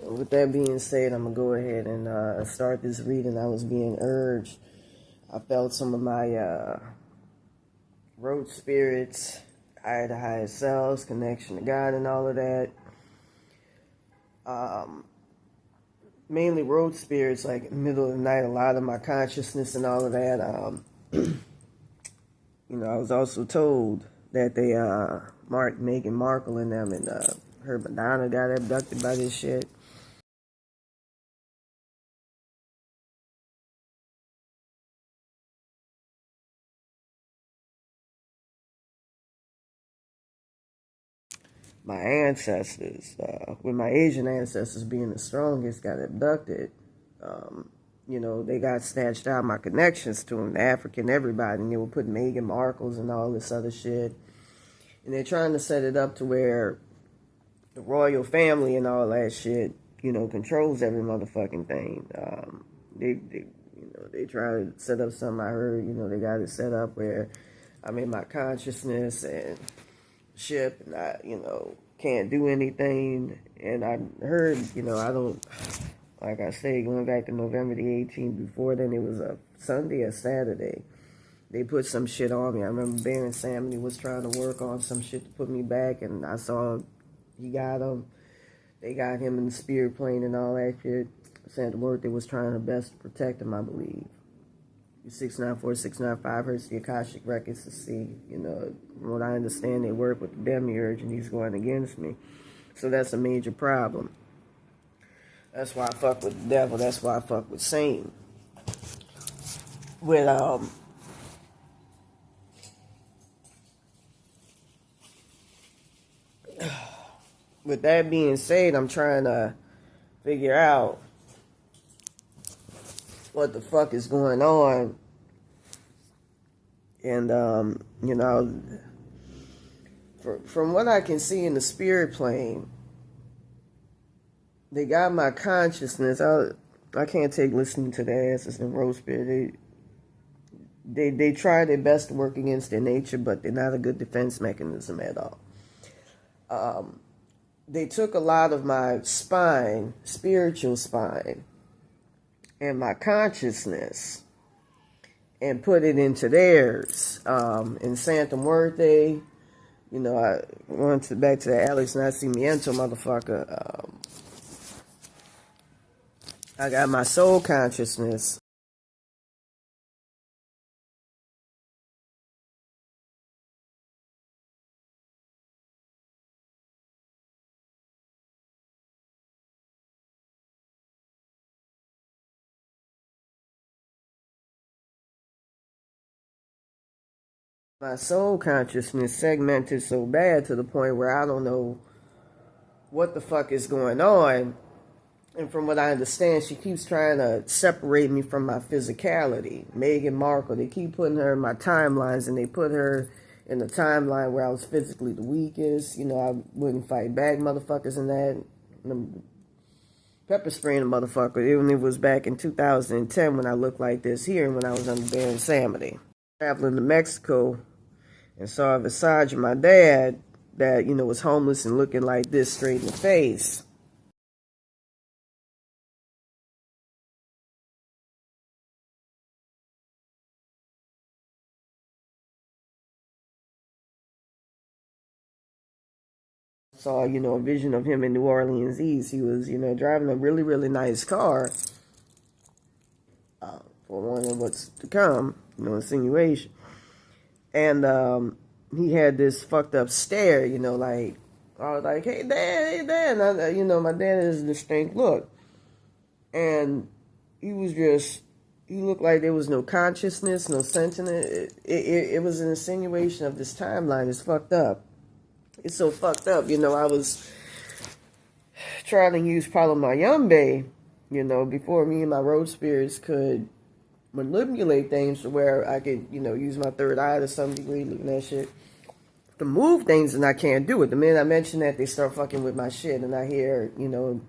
With that being said, I'm going to go ahead and start this reading. I was being urged. I felt some of my road spirits, higher to higher selves, connection to God and all of that. Mainly road spirits, like in the middle of the night, a lot of my consciousness and all of that. I was also told that they Meghan Markle and them and her Madonna got abducted by this shit. My ancestors, with my Asian ancestors being the strongest, got abducted. They got snatched out. My connections to them, the African, everybody, and they were putting Meghan Markles and all this other shit. And they're trying to set it up to where the royal family and all that shit, controls every motherfucking thing. They try to set up something. I heard, they got it set up where I'm in my consciousness and ship, and I, can't do anything. And I heard, I don't, like I say, going back to November the 18th, before then it was a Sunday or Saturday. They put some shit on me. I remember Baron Sammy was trying to work on some shit to put me back, and I saw he got him. They got him in the spirit plane and all that shit. Santa Muerte was trying her best to protect him, I believe. 694, 695 hurts the Akashic Records to see. From what I understand, they work with the demiurge and he's going against me. So that's a major problem. That's why I fuck with the devil. That's why I fuck with Satan. With that being said, I'm trying to figure out what the fuck is going on. And from what I can see in the spirit plane, they got my consciousness. I can't take listening to their asses and road spirit. They try their best to work against their nature, but they're not a good defense mechanism at all. They took a lot of my spine, spiritual spine, and my consciousness, and put it into theirs. In Santa Muerte, I went back to the Alex Nacimiento motherfucker. I got my soul consciousness. My soul consciousness segmented so bad to the point where I don't know what the fuck is going on. And from what I understand, she keeps trying to separate me from my physicality. Meghan Markle, they keep putting her in my timelines, and they put her in the timeline where I was physically the weakest. I wouldn't fight back motherfuckers in that. Pepper spraying a motherfucker, even if it was back in 2010 when I looked like this here and when I was under Baron Samity. Traveling to Mexico and saw a visage of my dad that, was homeless and looking like this straight in the face. Saw, a vision of him in New Orleans East. He was, driving a really, really nice car for one of what's to come, insinuation. And he had this fucked up stare, like, I was like, hey, Dad, hey, Dad. And my dad has a distinct look. And he was just, he looked like there was no consciousness, no sentiment. It was an insinuation of this timeline. It's fucked up. It's so fucked up. I was trying to use Palomayambe, before me and my road spirits could manipulate things to where I could, use my third eye to some degree, looking at shit, to move things, and I can't do it. The minute I mention that, they start fucking with my shit, and I hear, the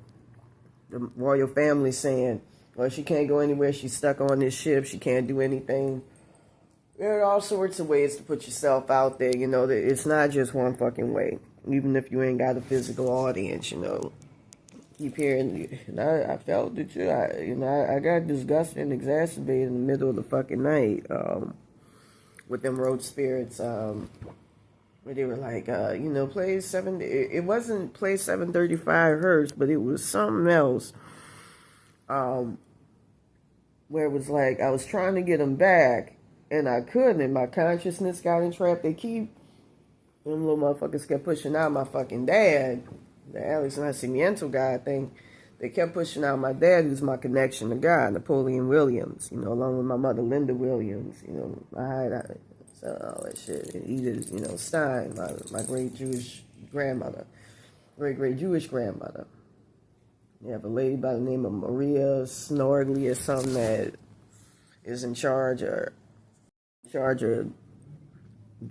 royal family saying, well, she can't go anywhere, she's stuck on this ship, she can't do anything. There are all sorts of ways to put yourself out there, it's not just one fucking way. Even if you ain't got a physical audience, keep hearing, and I felt it too. I got disgusted and exacerbated in the middle of the fucking night with them road spirits. Where they were like, play 7. It wasn't play 735 hertz, but it was something else. Where it was like I was trying to get them back, and I couldn't. And my consciousness got entrapped. Them little motherfuckers kept pushing out my fucking dad, the Alex Nascimento guy thing. They kept pushing out my dad, who's my connection to God, Napoleon Williams, along with my mother, Linda Williams, all that shit. And Edith, Stein, my great Jewish grandmother, great Jewish grandmother. You have a lady by the name of Maria Snorgley or something that is in charge of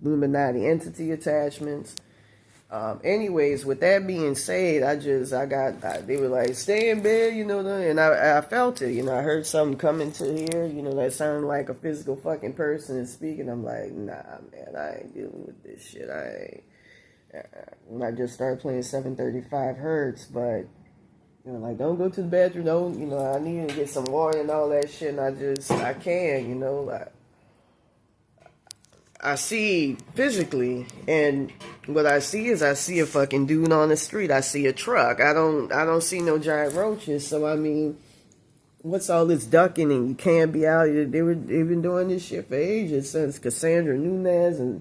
Illuminati entity attachments. Anyways, with that being said, they were like, stay in bed, and I felt it, I heard something coming to here, that sounded like a physical fucking person and speaking. I'm like, nah, man, I ain't dealing with this shit. And I just started playing 735 hertz, but, like, don't go to the bathroom, don't, I need to get some water and all that shit, and I can, I see physically, and what I see is I see a fucking dude on the street. I see a truck. I don't see no giant roaches. So I mean, what's all this ducking and you can't be out? They've been doing this shit for ages, since Cassandra Nunez, and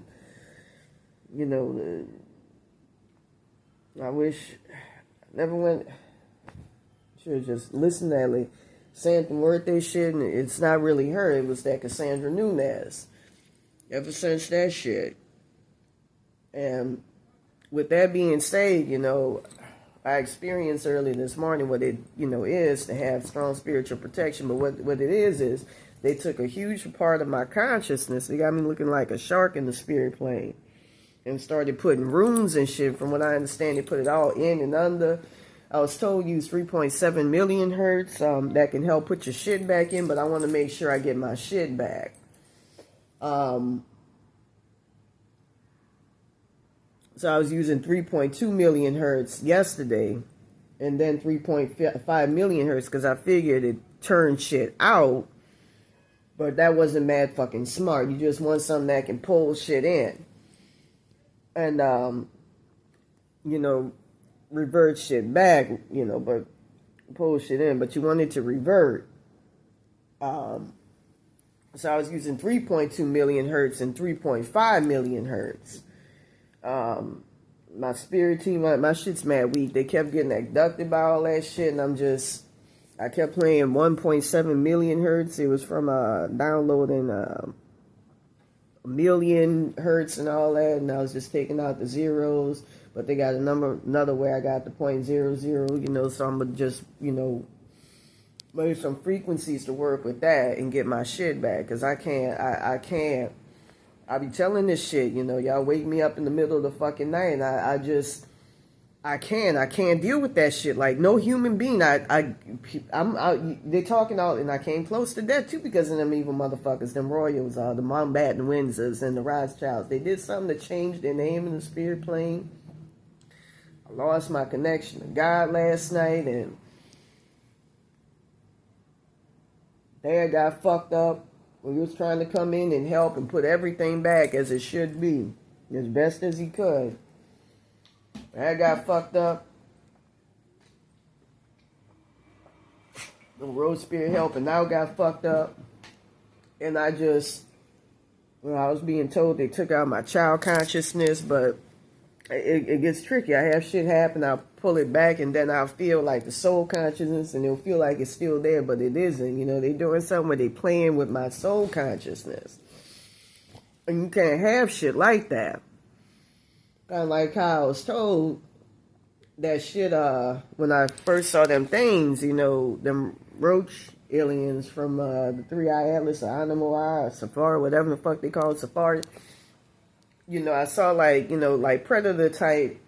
I wish I never went. Should have just listened to that lady saying some birthday shit, and it's not really her. It was that Cassandra Nunez. Ever since that shit. And with that being said, I experienced early this morning what it, is to have strong spiritual protection. But what it is they took a huge part of my consciousness. They got me looking like a shark in the spirit plane. And started putting runes and shit. From what I understand, they put it all in and under. I was told use 3.7 million hertz. That can help put your shit back in. But I want to make sure I get my shit back. So I was using 3.2 million hertz yesterday, and then 3.5 million hertz because I figured it turned shit out, but that wasn't mad fucking smart. You just want something that can pull shit in, and revert shit back, but pull shit in, but you want it to revert. So I was using 3.2 million hertz and 3.5 million hertz. My spirit team, my shit's mad weak. They kept getting abducted by all that shit, and I kept playing 1.7 million hertz. It was from downloading a million hertz and all that, and I was just taking out the zeros. But they got another way I got the 0.00, so I'm gonna just, maybe some frequencies to work with that and get my shit back, because I can't. I be telling this shit, y'all wake me up in the middle of the fucking night, and I can't deal with that shit. Like, no human being, they're talking all, and I came close to death too because of them evil motherfuckers, them royals, the Mountbatten Windsors and the Rothschilds. They did something to change their name in the spirit plane. I lost my connection to God last night, and Dad got fucked up. He was trying to come in and help and put everything back as it should be, as best as he could. I got fucked up. The road spirit helping now got fucked up. And I was being told they took out my child consciousness, but it gets tricky. I have shit happen, I'll pull it back, and then I'll feel like the soul consciousness, and it'll feel like it's still there, but it isn't. They're doing something where they playing with my soul consciousness. And you can't have shit like that. Kind of like how I was told that shit, when I first saw them things, them roach aliens from the 3-Eye Atlas, or Animal Eye, or Safari, whatever the fuck they call it, Safari. I saw like predator type,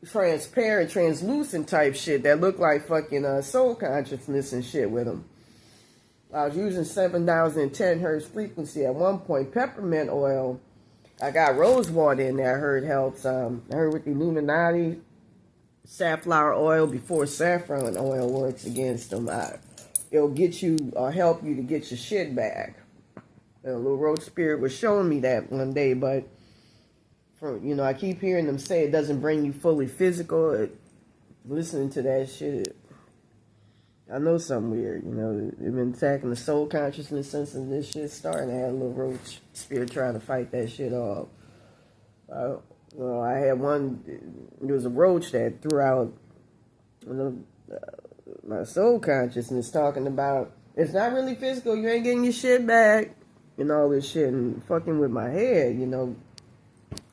transparent, translucent type shit that looked like fucking soul consciousness and shit with them. I was using 7,010 hertz frequency at one point. Peppermint oil, I got rose water in there. I heard helps. I heard with the Illuminati, safflower oil before saffron oil works against them. It'll get you or help you to get your shit back. Little road spirit was showing me that one day, but I keep hearing them say it doesn't bring you fully physical. Listening to that shit, I know something weird. They've been attacking the soul consciousness since this shit started. I had a little roach spirit trying to fight that shit off. I had one. There was a roach that threw out my soul consciousness, talking about it's not really physical. You ain't getting your shit back, and all this shit, and fucking with my head.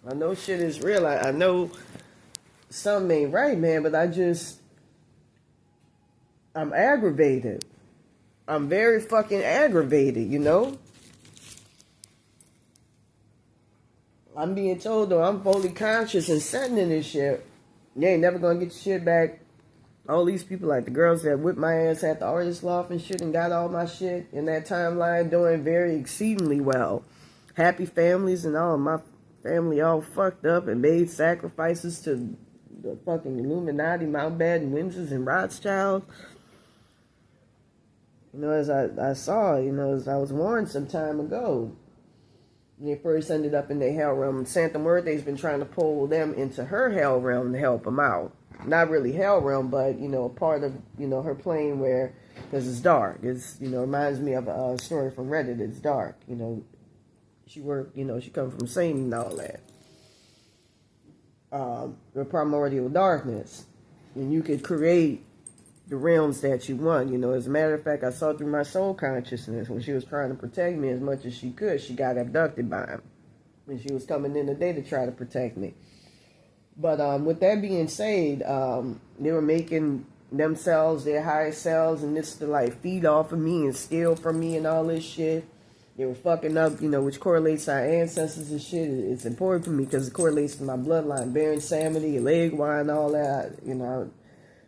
I know shit is real. I know something ain't right, man. But I'm aggravated. I'm very fucking aggravated. I'm being told, though, I'm fully conscious and sending this shit. You ain't never gonna get your shit back. All these people, like the girls that whipped my ass at the artist loft and shit and got all my shit in that timeline, doing very exceedingly well. Happy families and all. My family all fucked up and made sacrifices to the fucking Illuminati, Mountbatten, Windsors, and Rothschilds. As I saw, as I was warned some time ago. They first ended up in their hell realm. Santa Muerte's been trying to pull them into her hell realm to help them out. Not really hell realm, but, a part of, her plane where, because it's dark. It's, reminds me of a story from Reddit. It's dark. She worked, she come from Satan and all that. The primordial darkness. And you could create the realms that you want. As a matter of fact, I saw through my soul consciousness when she was trying to protect me as much as she could. She got abducted by him. And she was coming in today to try to protect me. But with that being said, they were making themselves their highest selves and this to like feed off of me and steal from me and all this shit. They were fucking up, which correlates to our ancestors and shit. It's important for me because it correlates to my bloodline, Baron Samedi, Leg Wine, all that,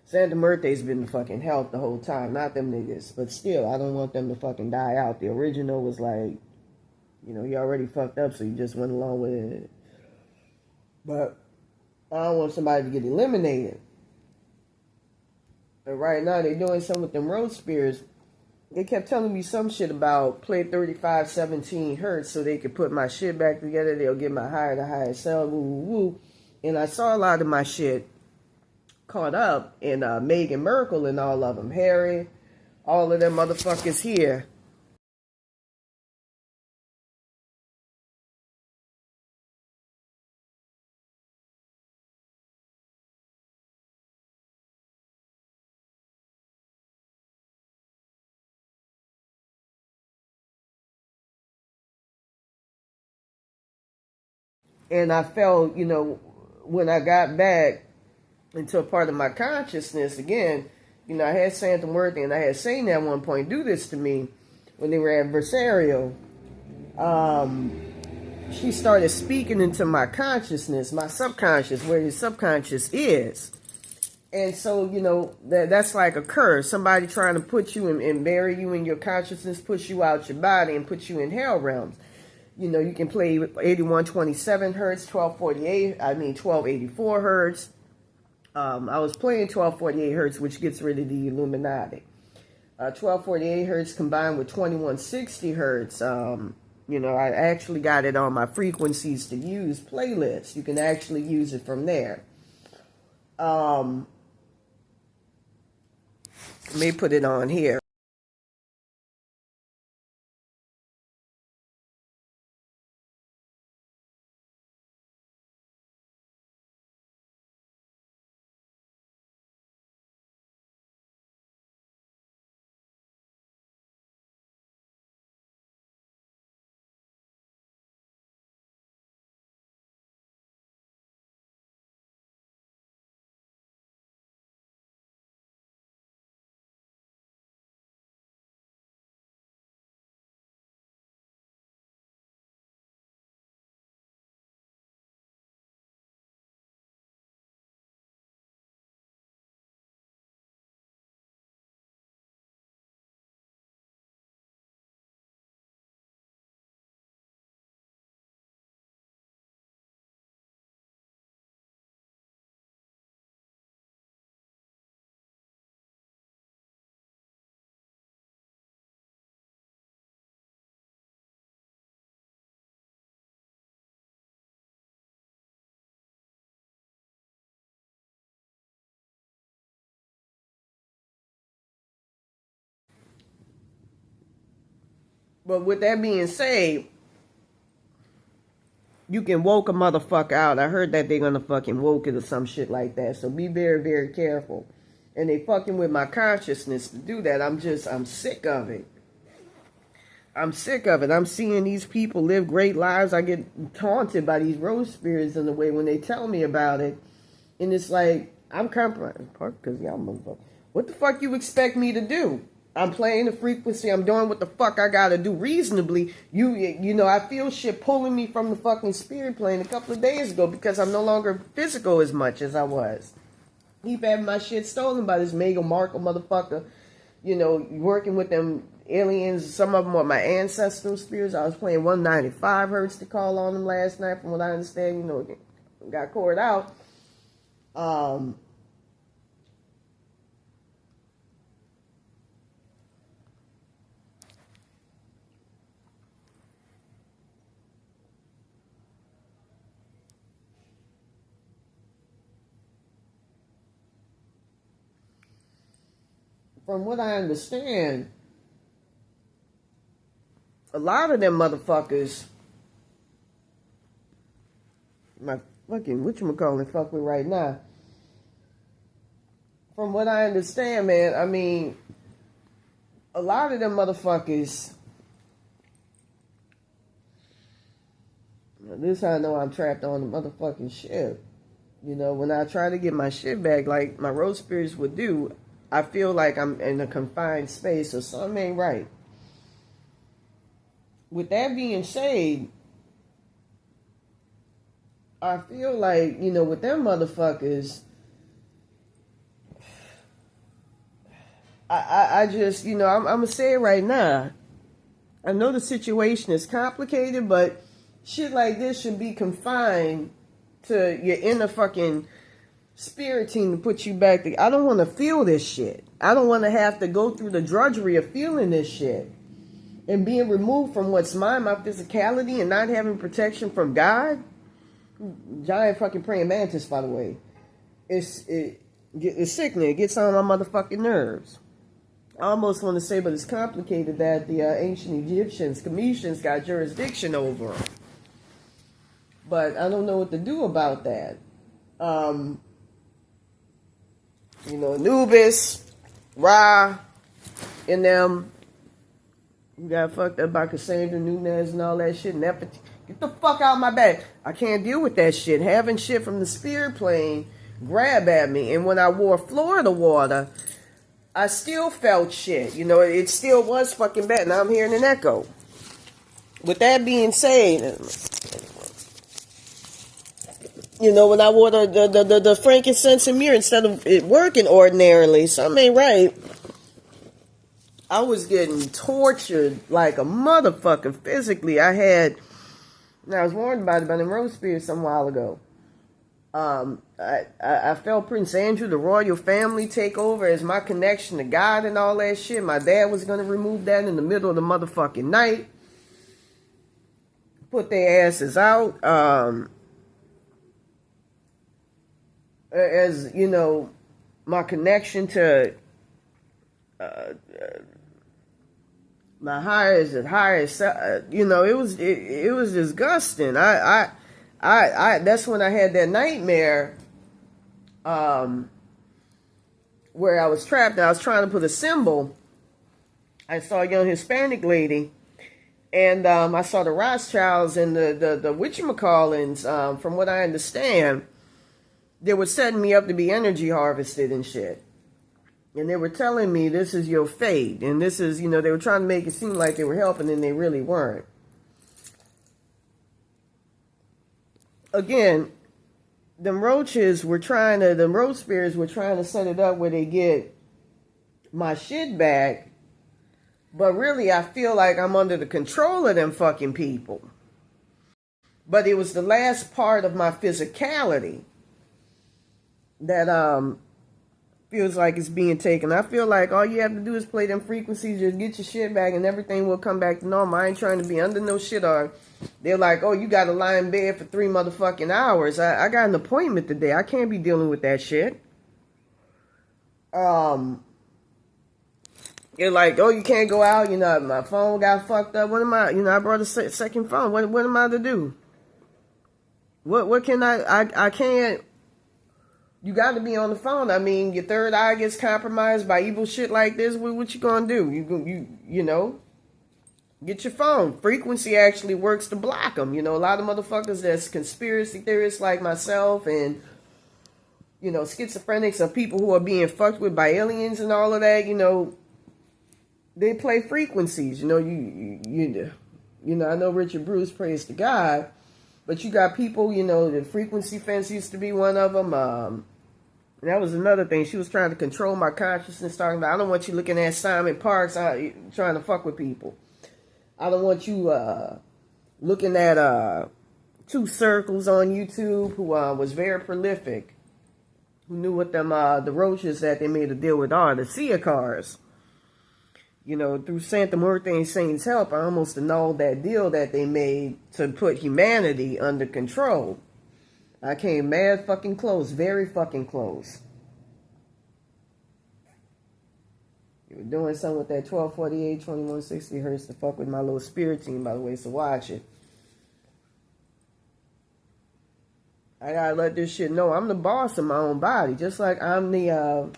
Santa Muerte's been fucking help the whole time, not them niggas. But still, I don't want them to fucking die out. The original was like, he already fucked up, so you just went along with it. But I don't want somebody to get eliminated. And right now, they're doing something with them road spears. They kept telling me some shit about play 3517 hertz so they could put my shit back together. They'll get my higher to higher cell, woo, woo, woo. And I saw a lot of my shit caught up in Meghan Markle and all of them. Harry, all of them motherfuckers here. And I felt, when I got back into a part of my consciousness again, I had Santa Muerte and I had Satan at one point do this to me when they were adversarial. She started speaking into my consciousness, my subconscious, where your subconscious is. And so, that's like a curse. Somebody trying to put you and bury you in your consciousness, push you out your body and put you in hell realms. You can play 8127 hertz, 1284 hertz. I was playing 1248 hertz, which gets rid of the Illuminati. 1248 hertz combined with 2160 hertz. I actually got it on my frequencies to use playlist. You can actually use it from there. Let me put it on here. But with that being said, you can woke a motherfucker out. I heard that they're gonna fucking woke it or some shit like that. So be very, very careful. And they fucking with my consciousness to do that. I'm sick of it. I'm sick of it. I'm seeing these people live great lives. I get taunted by these road spirits in a way when they tell me about it. And it's like, I'm compromising. Because y'all motherfuckers. What the fuck you expect me to do? I'm playing the frequency. I'm doing what the fuck I gotta do reasonably. You know, I feel shit pulling me from the fucking spirit plane a couple of days ago because I'm no longer physical as much as I was. Keep having my shit stolen by this mega Markle motherfucker. You know, working with them aliens. Some of them are my ancestral spirits. I was playing 195 hertz to call on them last night. From what I understand, you know, got caught out. From what I understand, a lot of them motherfuckers, my fucking, whatchamacallit, fuck with right now. From what I understand, man, I mean, a lot of them motherfuckers, this is how I know I'm trapped on the motherfucking ship. You know, when I try to get my shit back, like my road spirits would do, I feel like I'm in a confined space or something ain't right. With that being said, I feel like, you know, with them motherfuckers, I just, you know, I'm going to say it right now. I know the situation is complicated, but shit like this should be confined to your inner fucking spirit team to put you back. I don't want to feel this shit. I don't want to have to go through the drudgery of feeling this shit and being removed from what's mine, my physicality, and not having protection from God. Giant fucking praying mantis, by the way. It's sickening. It gets on my motherfucking nerves. I almost want to say, but it's complicated, that the ancient Egyptians, Cometians, got jurisdiction over them. But I don't know what to do about that. You know, Anubis, Ra, and them, you got fucked up by Cassandra Nunez and all that shit. Nefertiti. Get the fuck out of my back. I can't deal with that shit. Having shit from the spirit plane grab at me. And when I wore Florida water, I still felt shit. You know, it still was fucking bad. Now I'm hearing an echo. With that being said, you know, when I wore the frankincense and myrrh, instead of it working ordinarily, something ain't right. I was getting tortured like a motherfucker physically. I was warned about it by the road spirits some while ago. I felt Prince Andrew, the royal family, take over as my connection to God and all that shit. My dad was going to remove that in the middle of the motherfucking night. Put their asses out. As, you know, my connection to my highest, you know, it was disgusting. I that's when I had that nightmare, where I was trapped and I was trying to put a symbol. I saw a young Hispanic lady, and I saw the Rothschilds and the whatchamacallins, from what I understand, they were setting me up to be energy harvested and shit. And they were telling me, this is your fate. And this is, you know, they were trying to make it seem like they were helping, and they really weren't. Again, them road spirits were trying to set it up where they get my shit back. But really, I feel like I'm under the control of them fucking people. But it was the last part of my physicality that feels like it's being taken. I feel like all you have to do is play them frequencies, just get your shit back, and everything will come back to normal. I ain't trying to be under no shit, or they're like, oh, you got to lie in bed for 3 motherfucking hours. I got an appointment today. I can't be dealing with that shit. You're like, oh, you can't go out. My phone got fucked up. What am I? I brought a second phone. What am I to do? What can I can't. You got to be on the phone. I mean, your third eye gets compromised by evil shit like this. What you gonna do? Get your phone. Frequency actually works to block them. A lot of motherfuckers that's conspiracy theorists like myself and schizophrenics or people who are being fucked with by aliens and all of that. They play frequencies. I know Richard Bruce, prays to God, but you got people. The frequency fence used to be one of them. And that was another thing. She was trying to control my consciousness, talking about, I don't want you looking at Simon Parks trying to fuck with people. I don't want you looking at Two Circles on YouTube, who was very prolific, who knew what them the roaches that they made a deal with are, the Sia cars. Through Santa Muerte and Saints' help, I almost annulled that deal that they made to put humanity under control. I came mad fucking close, very fucking close. You were doing something with that 1248, 2160 hertz to fuck with my little spirit team, by the way, so watch it. I gotta let this shit know I'm the boss of my own body, just like I'm the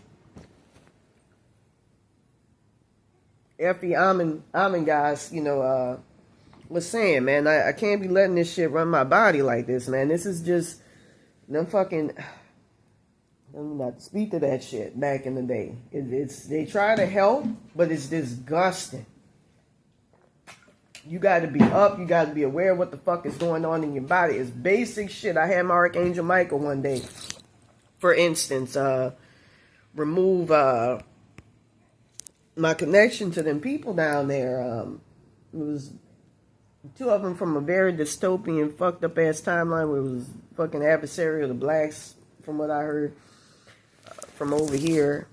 Effie Amen guys, was saying, man, I can't be letting this shit run my body like this, man. This is just them fucking. I'm not to speak to that shit back in the day. They try to help, but it's disgusting. You got to be up. You got to be aware of what the fuck is going on in your body. It's basic shit. I had my Archangel Michael one day, for instance, remove my connection to them people down there. It was two of them from a very dystopian, fucked up ass timeline where it was fucking adversarial to blacks, from what I heard from over here.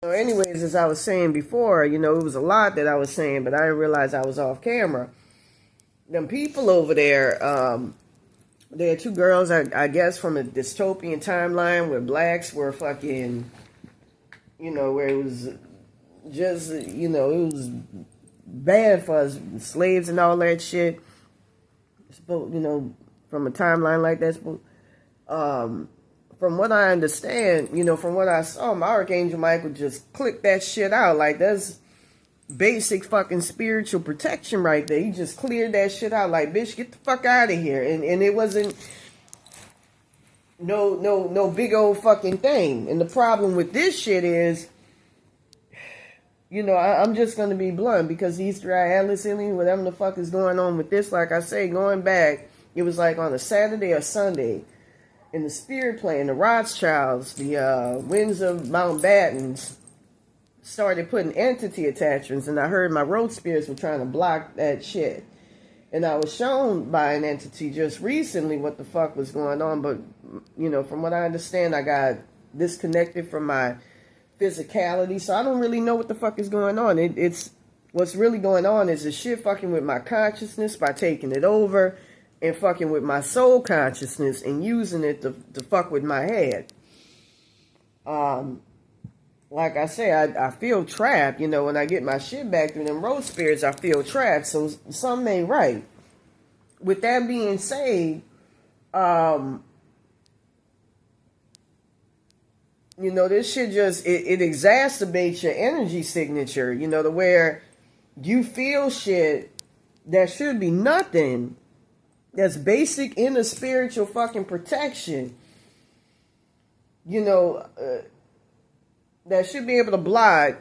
So anyways, as I was saying before, it was a lot that I was saying, but I didn't realize I was off camera. Them people over there, there are two girls, I guess, from a dystopian timeline where blacks were fucking, where it was just, it was bad for us, slaves and all that shit. From a timeline like that, from what I understand, from what I saw, my Archangel Michael just clicked that shit out. Like, that's basic fucking spiritual protection right there. He just cleared that shit out. Like, bitch, get the fuck out of here. And it wasn't no big old fucking thing. And the problem with this shit is, I'm just going to be blunt, because Easter Eye Atlas Alien, whatever the fuck is going on with this, like I say, going back, it was like on a Saturday or Sunday, in the spirit plane, the Rothschilds, the Winds of Mountbattens started putting entity attachments, and I heard my road spirits were trying to block that shit. And I was shown by an entity just recently what the fuck was going on, but, from what I understand, I got disconnected from my physicality, so I don't really know what the fuck is going on. It's what's really going on is the shit fucking with my consciousness by taking it over, and fucking with my soul consciousness and using it to fuck with my head. Like I say, I feel trapped. When I get my shit back through them road spirits, I feel trapped. So something ain't right. With that being said, this shit just, it exacerbates your energy signature, to where you feel shit that should be nothing. That's basic inner spiritual fucking protection. That should be able to block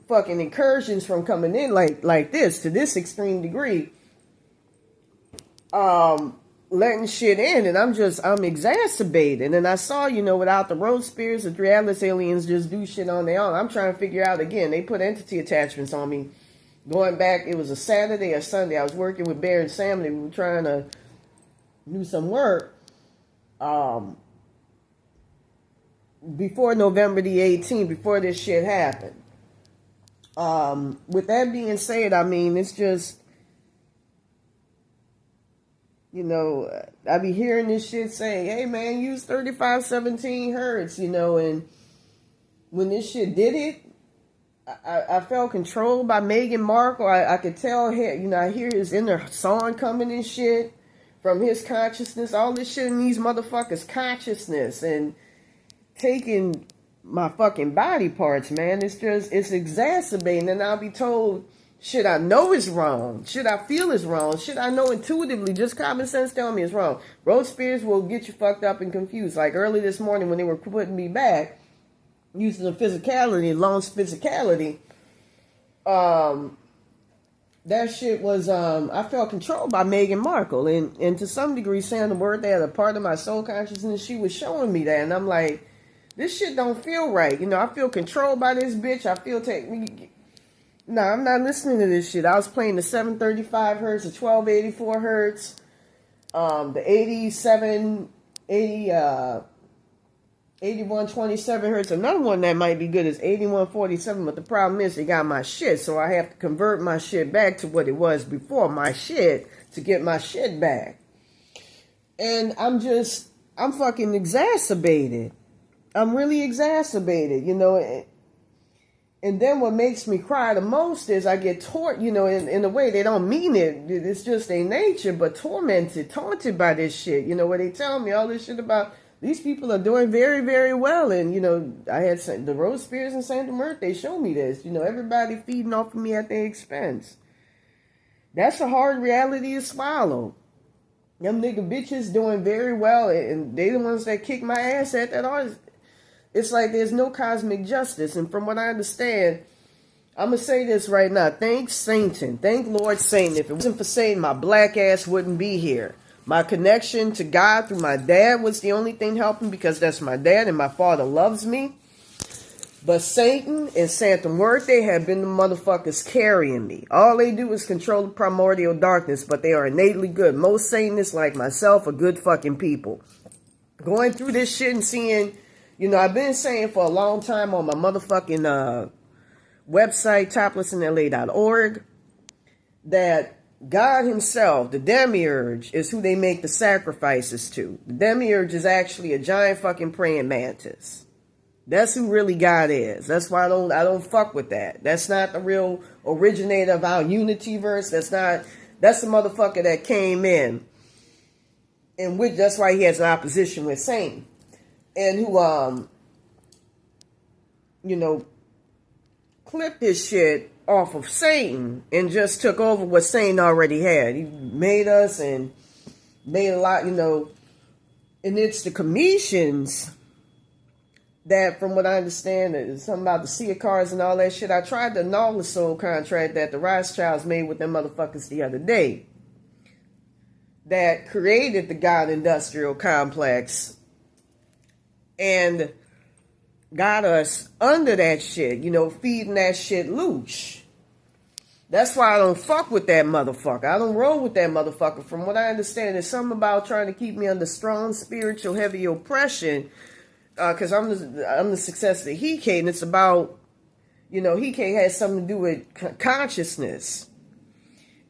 fucking incursions from coming in like this, to this extreme degree. Letting shit in, and I'm exacerbated. And I saw, without the road spirits, the three Atlas aliens just do shit on their own. I'm trying to figure out again. They put entity attachments on me. Going back, it was a Saturday or Sunday. I was working with Bear and Sam. We were trying to do some work. before November the 18th, before this shit happened. With that being said, I mean, it's just, you know, I be hearing this shit saying, hey man, use 3517 hertz, you know, and when this shit did it, I felt controlled by Meghan Markle. I could tell, you know, I hear his inner song coming and shit from his consciousness, all this shit in these motherfuckers' consciousness, and taking my fucking body parts, man. It's just, it's exacerbating, and I'll be told, shit I know is wrong, shit I feel is wrong, shit I know intuitively, just common sense telling me it's wrong. Road spirits will get you fucked up and confused. Like early this morning when they were putting me back, using the physicality, Long's physicality, that shit was, I felt controlled by Meghan Markle, and to some degree, saying the word, they had a part of my soul consciousness, she was showing me that, and I'm like, this shit don't feel right, you know, I feel controlled by this bitch, I feel, no, I'm not listening to this shit. I was playing the 735 hertz, the 1284 hertz, the 8127 hertz. Another one that might be good is 8147, but the problem is they got my shit, so I have to convert my shit back to what it was before my shit to get my shit back. And I'm fucking exacerbated. I'm really exacerbated, you know. And then what makes me cry the most is I get you know, in a way they don't mean it. It's just their nature, but taunted by this shit. You know, where they tell me all this shit about these people are doing very, very well. And, you know, I had the Rose Spears and Santa Mirth, they show me this. You know, everybody feeding off of me at their expense. That's a hard reality to swallow. Them nigga bitches doing very well, and they the ones that kick my ass at that artist. It's like there's no cosmic justice. And from what I understand, I'm going to say this right now. Thank Satan. Thank Lord Satan. If it wasn't for Satan, my black ass wouldn't be here. My connection to God through my dad was the only thing helping, because that's my dad and my father loves me. But Satan and Santa Muerte have been the motherfuckers carrying me. All they do is control the primordial darkness, but they are innately good. Most Satanists like myself are good fucking people. Going through this shit and seeing... You know, I've been saying for a long time on my motherfucking website, toplessinla.org, that God himself, the demiurge, is who they make the sacrifices to. The demiurge is actually a giant fucking praying mantis. That's who really God is. That's why I don't fuck with that. That's not the real originator of our unity verse. that's the motherfucker that came in which that's why he has an opposition with Satan. And who, you know, clipped this shit off of Satan and just took over what Satan already had. He made us and made a lot, you know, and it's the commissions that, from what I understand, is something about the Seer cards and all that shit. I tried to annul the soul contract that the Rothschilds made with them motherfuckers the other day that created the God industrial complex and got us under that shit, you know, feeding that shit loose. That's why I don't fuck with that motherfucker. I don't roll with that motherfucker. From what I understand, there's something about trying to keep me under strong spiritual heavy oppression, because I'm the success of the Heke, and it's about, you know, Heke has something to do with consciousness.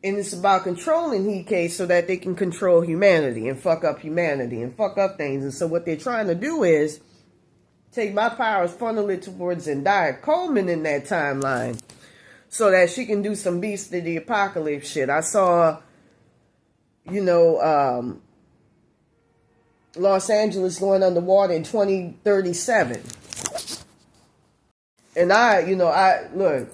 And it's about controlling Heke so that they can control humanity and fuck up humanity and fuck up things. And so what they're trying to do is take my powers, funnel it towards Zendaya Coleman in that timeline so that she can do some Beast of the Apocalypse shit. I saw, you know, Los Angeles going underwater in 2037. And look,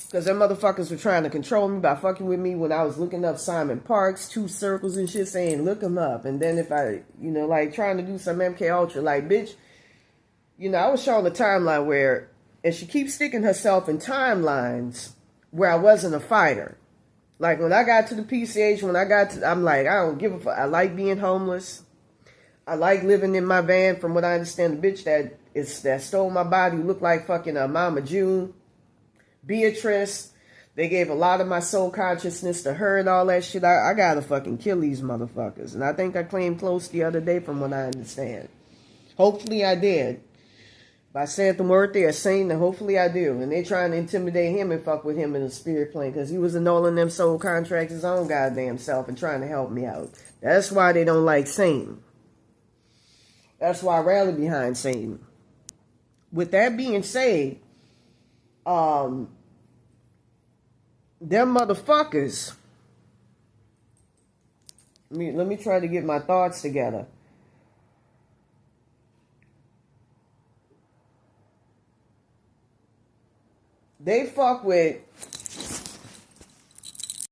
because them motherfuckers were trying to control me by fucking with me when I was looking up Simon Parks, 2 circles and shit, saying, look him up. And then if I, you know, like trying to do some MK Ultra, like, bitch, you know, I was showing the timeline where, and she keeps sticking herself in timelines where I wasn't a fighter. Like when I got to the PCH, I'm like, I don't give a fuck. I like being homeless. I like living in my van. From what I understand, the bitch that stole my body looked like fucking Mama June. Beatrice, they gave a lot of my soul consciousness to her and all that shit. I gotta fucking kill these motherfuckers. And I think I claimed close the other day from what I understand. Hopefully I did. If I said the word there, Satan, and hopefully I do. And they trying to intimidate him and fuck with him in the spirit plane because he was annulling them soul contracts his own goddamn self and trying to help me out. That's why they don't like Satan. That's why I rally behind Satan. With that being said, them motherfuckers. Let me try to get my thoughts together. They fuck with